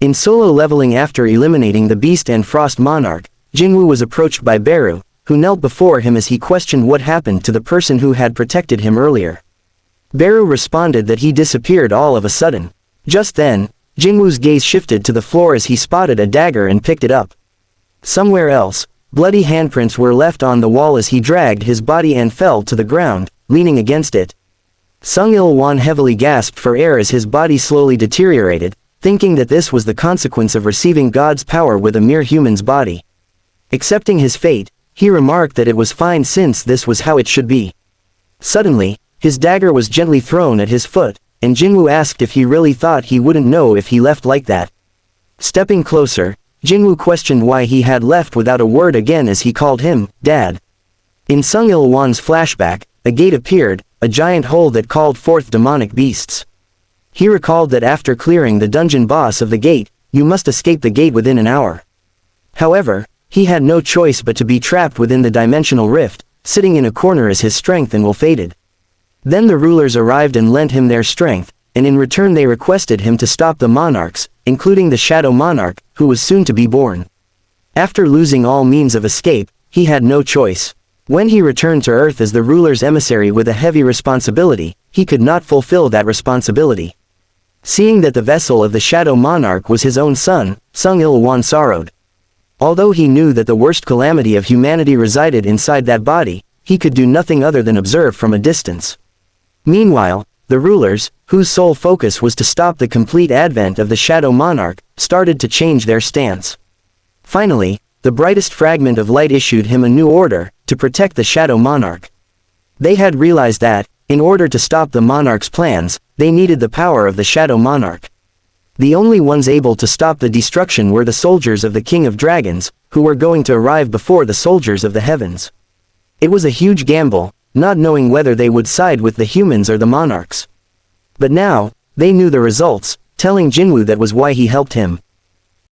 In solo leveling after eliminating the Beast and Frost Monarch, Jinwoo was approached by Beru, who knelt before him as he questioned what happened to the person who had protected him earlier. Beru responded that he disappeared all of a sudden. Just then, Jinwoo's gaze shifted to the floor as he spotted a dagger and picked it up. Somewhere else, bloody handprints were left on the wall as he dragged his body and fell to the ground, leaning against it. Sung Il-won heavily gasped for air as his body slowly deteriorated, thinking that this was the consequence of receiving God's power with a mere human's body. Accepting his fate, he remarked that it was fine since this was how it should be. Suddenly, his dagger was gently thrown at his foot, and Jinwoo asked if he really thought he wouldn't know if he left like that. Stepping closer, Jinwoo questioned why he had left without a word again as he called him, Dad. In Sung Il-won's flashback, a gate appeared, a giant hole that called forth demonic beasts. He recalled that after clearing the dungeon boss of the gate, you must escape the gate within an hour. However, he had no choice but to be trapped within the dimensional rift, sitting in a corner as his strength and will faded. Then the rulers arrived and lent him their strength, and in return they requested him to stop the monarchs, including the Shadow Monarch, who was soon to be born. After losing all means of escape, he had no choice. When he returned to Earth as the ruler's emissary with a heavy responsibility, he could not fulfill that responsibility. Seeing that the vessel of the Shadow Monarch was his own son, Sung Il-won sorrowed. Although he knew that the worst calamity of humanity resided inside that body, he could do nothing other than observe from a distance. Meanwhile, the rulers, whose sole focus was to stop the complete advent of the Shadow Monarch, started to change their stance. Finally, the brightest fragment of light issued him a new order, to protect the Shadow Monarch. They had realized that, in order to stop the Monarch's plans, they needed the power of the Shadow Monarch. The only ones able to stop the destruction were the soldiers of the King of Dragons, who were going to arrive before the soldiers of the heavens. It was a huge gamble, not knowing whether they would side with the humans or the Monarchs. But now, they knew the results, telling Jinwoo that was why he helped him.